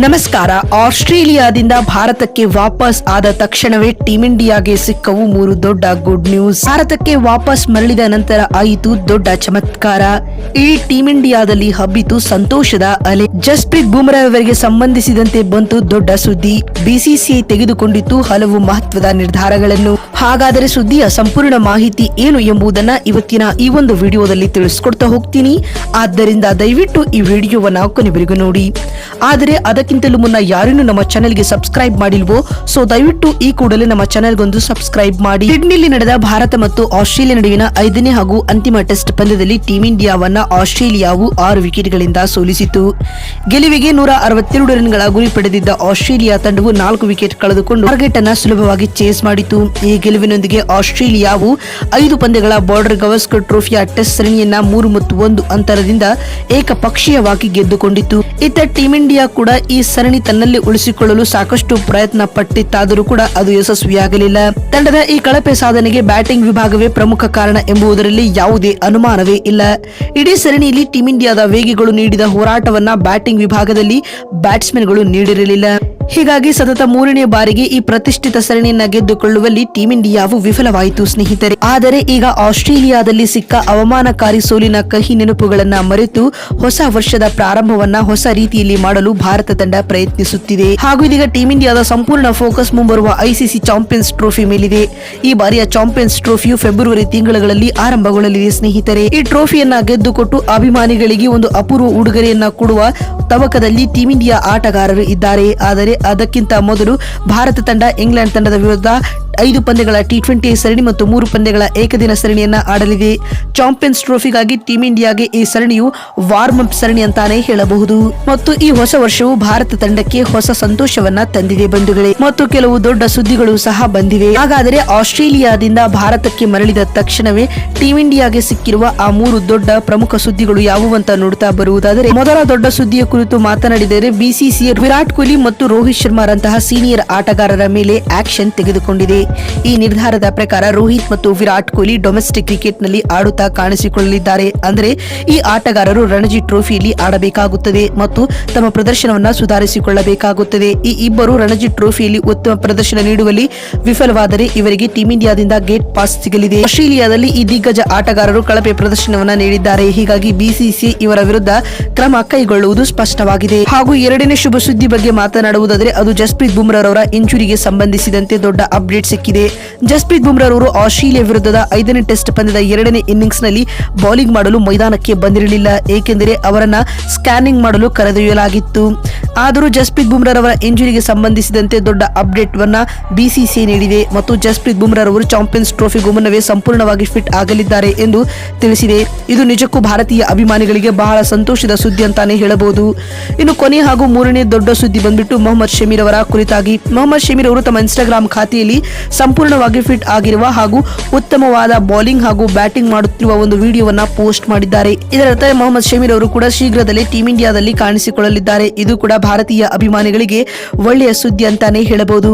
ನಮಸ್ಕಾರ. ಆಸ್ಟ್ರೇಲಿಯಾದಿಂದ ಭಾರತಕ್ಕೆ ವಾಪಸ್ ಆದ ತಕ್ಷಣವೇ ಟೀಂ ಇಂಡಿಯಾಗೆ ಸಿಕ್ಕವು 3 ದೊಡ್ಡ ಗುಡ್ ನ್ಯೂಸ್. ಭಾರತಕ್ಕೆ ವಾಪಸ್ ಮರಳಿದ ನಂತರ ಆಯಿತು ದೊಡ್ಡ ಚಮತ್ಕಾರ. ಇಡೀ ಟೀಂ ಇಂಡಿಯಾದಲ್ಲಿ ಹಬ್ಬಿತು ಸಂತೋಷದ ಅಲೆ. ಜಸ್ಪ್ರೀತ್ ಬುಮ್ರಾ ಅವರಿಗೆ ಸಂಬಂಧಿಸಿದಂತೆ ಬಂತು ದೊಡ್ಡ ಸುದ್ದಿ. ಬಿಸಿಸಿಐ ತೆಗೆದುಕೊಂಡಿತ್ತು ಹಲವು ಮಹತ್ವದ ನಿರ್ಧಾರಗಳನ್ನು. ಹಾಗಾದರೆ ಸುದ್ದಿಯ ಸಂಪೂರ್ಣ ಮಾಹಿತಿ ಏನು ಎಂಬುದನ್ನ ಇವತ್ತಿನ ಈ ಒಂದು ವಿಡಿಯೋದಲ್ಲಿ ತಿಳಿಸ್ಕೊಡ್ತಾ ಹೋಗ್ತೀನಿ. ಆದ್ದರಿಂದ ದಯವಿಟ್ಟು ಈ ವಿಡಿಯೋವನ್ನ ಕೊನೆವರೆಗೂ ನೋಡಿ. ಆದರೆ ಅದಕ್ಕಿಂತಲೂ ಮುನ್ನ ಯಾರನ್ನು ನಮ್ಮ ಚಾನೆಲ್ಗೆ ಸಬ್ಸ್ಕ್ರೈಬ್ ಮಾಡಿಲ್ವೋ ಸೊ ದಯವಿಟ್ಟು ಈ ಕೂಡಲೇ ನಮ್ಮ ಚಾನೆಲ್ಗೊಂದು ಸಬ್ಸ್ಕ್ರೈಬ್ ಮಾಡಿ. ಸಿಡ್ನಿಯಲ್ಲಿ ನಡೆದ ಭಾರತ ಮತ್ತು ಆಸ್ಟ್ರೇಲಿಯಾ ನಡುವಿನ 5ನೇ ಹಾಗೂ ಅಂತಿಮ ಟೆಸ್ಟ್ ಪಂದ್ಯದಲ್ಲಿ ಟೀಂ ಇಂಡಿಯಾವನ್ನ ಆಸ್ಟ್ರೇಲಿಯಾವು 6 ವಿಕೆಟ್ಗಳಿಂದ ಸೋಲಿಸಿತು. ಗೆಲುವಿಗೆ 162 ರನ್ಗಳ ಗುರಿ ಪಡೆದಿದ್ದ ಆಸ್ಟ್ರೇಲಿಯಾ ತಂಡವು 4 ವಿಕೆಟ್ ಕಳೆದುಕೊಂಡು ಟಾರ್ಗೆಟ್ ಅನ್ನ ಸುಲಭವಾಗಿ ಚೇಸ್ ಮಾಡಿತು. ಈ ಗೆಲುವಿನೊಂದಿಗೆ ಆಸ್ಟ್ರೇಲಿಯಾವು 5 ಪಂದ್ಯಗಳ ಬಾರ್ಡರ್ ಗವಾಸ್ಕರ್ ಟ್ರೋಫಿಯ ಟೆಸ್ಟ್ ಸರಣಿಯನ್ನ 3-1 ಅಂತರದಿಂದ ಏಕಪಕ್ಷೀಯವಾಗಿ ಗೆದ್ದುಕೊಂಡಿತು. ಇತ್ತ ಟೀಂ ಇಂಡಿಯಾ ಕೂಡ ಈ ಸರಣಿ ತನ್ನಲ್ಲಿ ಉಳಿಸಿಕೊಳ್ಳಲು ಸಾಕಷ್ಟು ಪ್ರಯತ್ನ ಪಟ್ಟಿತ್ತಾದರೂ ಕೂಡ ಅದು ಯಶಸ್ವಿಯಾಗಲಿಲ್ಲ. ತಂಡದ ಈ ಕಳಪೆ ಸಾಧನೆಗೆ ಬ್ಯಾಟಿಂಗ್ ವಿಭಾಗವೇ ಪ್ರಮುಖ ಕಾರಣ ಎಂಬುದರಲ್ಲಿ ಯಾವುದೇ ಅನುಮಾನವೇ ಇಲ್ಲ. ಇಡೀ ಸರಣಿಯಲ್ಲಿ ಟೀಂ ಇಂಡಿಯಾದ ವೇಗಿಗಳು ನೀಡಿದ ಹೋರಾಟವನ್ನ ಬ್ಯಾಟಿಂಗ್ ವಿಭಾಗದಲ್ಲಿ ಬ್ಯಾಟ್ಸ್ಮನ್ಗಳು ನೀಡಿರಲಿಲ್ಲ. ಹೀಗಾಗಿ ಸತತ 3ನೇ ಬಾರಿಗೆ ಈ ಪ್ರತಿಷ್ಠಿತ ಸರಣಿಯನ್ನ ಗೆದ್ದುಕೊಳ್ಳುವಲ್ಲಿ ಟೀಂ ಇಂಡಿಯಾವು ವಿಫಲವಾಯಿತು ಸ್ನೇಹಿತರೆ. ಆದರೆ ಈಗ ಆಸ್ಟ್ರೇಲಿಯಾದಲ್ಲಿ ಸಿಕ್ಕ ಅವಮಾನಕಾರಿ ಸೋಲಿನ ಕಹಿ ನೆನಪುಗಳನ್ನ ಮರೆತು ಹೊಸ ವರ್ಷದ ಪ್ರಾರಂಭವನ್ನ ಹೊಸ ರೀತಿಯಲ್ಲಿ ಮಾಡಲು ಭಾರತ ತಂಡ ಪ್ರಯತ್ನಿಸುತ್ತಿದೆ. ಹಾಗೂ ಇದೀಗ ಟೀಂ ಇಂಡಿಯಾದ ಸಂಪೂರ್ಣ ಫೋಕಸ್ ಮುಂಬರುವ ಐಸಿಸಿ ಚಾಂಪಿಯನ್ಸ್ ಟ್ರೋಫಿ ಮೇಲಿದೆ. ಈ ಬಾರಿಯ ಚಾಂಪಿಯನ್ಸ್ ಟ್ರೋಫಿಯು ಫೆಬ್ರವರಿ ತಿಂಗಳಲ್ಲಿ ಆರಂಭಗೊಳ್ಳಲಿದೆ ಸ್ನೇಹಿತರೆ. ಈ ಟ್ರೋಫಿಯನ್ನ ಗೆದ್ದುಕೊಟ್ಟು ಅಭಿಮಾನಿಗಳಿಗೆ ಒಂದು ಅಪೂರ್ವ ಉಡುಗೊರೆಯನ್ನ ಕೊಡುವ ತವಕದಲ್ಲಿ ಟೀಂ ಇಂಡಿಯಾ ಆಟಗಾರರು ಇದ್ದಾರೆ. ಆದರೆ ಅದಕ್ಕಿಂತ ಮೊದಲು ಭಾರತ ತಂಡ ಇಂಗ್ಲೆಂಡ್ ತಂಡದ ವಿರುದ್ಧ 5 ಪಂದ್ಯಗಳ T20 ಸರಣಿ ಮತ್ತು 3 ಪಂದ್ಯಗಳ ಏಕದಿನ ಸರಣಿಯನ್ನ ಆಡಲಿದೆ. ಚಾಂಪಿಯನ್ಸ್ ಟ್ರೋಫಿಗಾಗಿ ಟೀಂ ಇಂಡಿಯಾಗೆ ಈ ಸರಣಿಯು ವಾರ್ಮ್ ಅಪ್ ಸರಣಿ ಅಂತಾನೆ ಹೇಳಬಹುದು. ಮತ್ತು ಈ ಹೊಸ ವರ್ಷವು ಭಾರತ ತಂಡಕ್ಕೆ ಹೊಸ ಸಂತೋಷವನ್ನ ತಂದಿದೆ ಬಂಧುಗಳೇ. ಮತ್ತು ಕೆಲವು ದೊಡ್ಡ ಸುದ್ದಿಗಳು ಸಹ ಬಂದಿವೆ. ಹಾಗಾದರೆ ಆಸ್ಟ್ರೇಲಿಯಾದಿಂದ ಭಾರತಕ್ಕೆ ಮರಳಿದ ತಕ್ಷಣವೇ ಟೀಂ ಇಂಡಿಯಾಗೆ ಸಿಕ್ಕಿರುವ ಆ 3 ದೊಡ್ಡ ಪ್ರಮುಖ ಸುದ್ದಿಗಳು ಯಾವುವು ಅಂತ ನೋಡ್ತಾ ಬರುವುದಾದರೆ, ಮೊದಲ ದೊಡ್ಡ ಸುದ್ದಿಯ ಕುರಿತು ಮಾತನಾಡಿದರೆ ಬಿಸಿಸಿಐ ವಿರಾಟ್ ಕೊಹ್ಲಿ ಮತ್ತು ರೋಹಿತ್ ಶರ್ಮಾರಂತಹ ಸೀನಿಯರ್ ಆಟಗಾರರ ಮೇಲೆ ಆಕ್ಷನ್ ತೆಗೆದುಕೊಂಡಿದೆ. ಈ ನಿರ್ಧಾರದ ಪ್ರಕಾರ ರೋಹಿತ್ ಮತ್ತು ವಿರಾಟ್ ಕೊಹ್ಲಿ ಡೊಮೆಸ್ಟಿಕ್ ಕ್ರಿಕೆಟ್ ನಲ್ಲಿ ಆಡುತ್ತಾ ಕಾಣಿಸಿಕೊಳ್ಳಲಿದ್ದಾರೆ. ಅಂದರೆ ಈ ಆಟಗಾರರು ರಣಜಿ ಟ್ರೋಫಿಯಲ್ಲಿ ಆಡಬೇಕಾಗುತ್ತದೆ ಮತ್ತು ತಮ್ಮ ಪ್ರದರ್ಶನವನ್ನ ಸುಧಾರಿಸಿಕೊಳ್ಳಬೇಕಾಗುತ್ತದೆ. ಈ ಇಬ್ಬರು ರಣಜಿ ಟ್ರೋಫಿಯಲ್ಲಿ ಉತ್ತಮ ಪ್ರದರ್ಶನ ನೀಡುವಲ್ಲಿ ವಿಫಲವಾದರೆ ಇವರಿಗೆ ಟೀಂ ಇಂಡಿಯಾದಿಂದ ಗೇಟ್ ಪಾಸ್ ಸಿಗಲಿದೆ. ಆಸ್ಟ್ರೇಲಿಯಾದಲ್ಲಿ ಈ ದಿಗ್ಗಜ ಆಟಗಾರರು ಕಳಪೆ ಪ್ರದರ್ಶನವನ್ನ ನೀಡಿದ್ದಾರೆ. ಹೀಗಾಗಿ ಬಿಸಿಸಿಐ ಇವರ ವಿರುದ್ಧ ಕ್ರಮ ಕೈಗೊಳ್ಳುವುದು ಸ್ಪಷ್ಟವಾಗಿದೆ. ಹಾಗೂ ಎರಡನೇ ಶುಭ ಸುದ್ದಿ ಬಗ್ಗೆ ಮಾತನಾಡುವುದಾದರೆ ಅದು ಜಸ್ಪ್ರೀತ್ ಬುಮ್ರಾ ಅವರ ಇಂಜುರಿಗೆ ಸಂಬಂಧಿಸಿದಂತೆ ದೊಡ್ಡ ಅಪ್ಡೇಟ್ ಸಿಕ್ಕಿದೆ. ಜಸ್ಪ್ರೀತ್ ಬುಮ್ರಾ ಅವರು ಆಸ್ಟ್ರೇಲಿಯಾ ವಿರುದ್ಧದ 5ನೇ ಟೆಸ್ಟ್ ಪಂದ್ಯದ 2ನೇ ಇನ್ನಿಂಗ್ಸ್ ನಲ್ಲಿ ಬೌಲಿಂಗ್ ಮಾಡಲು ಮೈದಾನಕ್ಕೆ ಬಂದಿರಲಿಲ್ಲ. ಏಕೆಂದರೆ ಅವರನ್ನ ಸ್ಕ್ಯಾನಿಂಗ್ ಮಾಡಲು ಕರೆದೊಯ್ಯಲಾಗಿತ್ತು. ಆದರೂ ಜಸ್ಪ್ರೀತ್ ಬುಮ್ರಾ ಅವರ ಇಂಜುರಿಗೆ ಸಂಬಂಧಿಸಿದಂತೆ ದೊಡ್ಡ ಅಪ್ಡೇಟ್ ವನ್ನ ಬಿಸಿಸಿಐ ನೀಡಿದೆ ಮತ್ತು ಜಸ್ಪ್ರೀತ್ ಬುಮ್ರಾ ಅವರು ಚಾಂಪಿಯನ್ಸ್ ಟ್ರೋಫಿಗೂ ಮುನ್ನವೇ ಸಂಪೂರ್ಣವಾಗಿ ಫಿಟ್ ಆಗಲಿದ್ದಾರೆ ಎಂದು ತಿಳಿಸಿದೆ. ಇದು ನಿಜಕ್ಕೂ ಭಾರತೀಯ ಅಭಿಮಾನಿಗಳಿಗೆ ಬಹಳ ಸಂತೋಷದ ಸುದ್ದಿ ಅಂತಾನೆ ಹೇಳಬಹುದು. ಇನ್ನು ಕೊನೆ ಹಾಗೂ 3ನೇ ದೊಡ್ಡ ಸುದ್ದಿ ಬಂದ್ಬಿಟ್ಟು ಮೊಹಮ್ಮದ್ ಶಮೀರ್ ಅವರ ಕುರಿತಾಗಿ. ಮೊಹಮ್ಮದ್ ಶಮೀರ್ ಅವರು ತಮ್ಮ ಇನ್ಸ್ಟಾಗ್ರಾಮ್ ಖಾತೆಯಲ್ಲಿ ಸಂಪೂರ್ಣವಾಗಿ ಫಿಟ್ ಆಗಿರುವ ಹಾಗೂ ಉತ್ತಮವಾದ ಬೌಲಿಂಗ್ ಹಾಗೂ ಬ್ಯಾಟಿಂಗ್ ಮಾಡುತ್ತಿರುವ ಒಂದು ವಿಡಿಯೋವನ್ನ ಪೋಸ್ಟ್ ಮಾಡಿದ್ದಾರೆ. ಇದರರ್ಥ ಮೊಹಮ್ಮದ್ ಶಮೀರ್ ಅವರು ಕೂಡ ಶೀಘ್ರದಲ್ಲೇ ಟೀಂ ಇಂಡಿಯಾದಲ್ಲಿ ಕಾಣಿಸಿಕೊಳ್ಳಲಿದ್ದಾರೆ. ಇದು ಕೂಡ ಭಾರತೀಯ ಅಭಿಮಾನಿಗಳಿಗೆ ಒಳ್ಳೆಯ ಸುದ್ದಿ ಅಂತಾನೆ ಹೇಳಬಹುದು.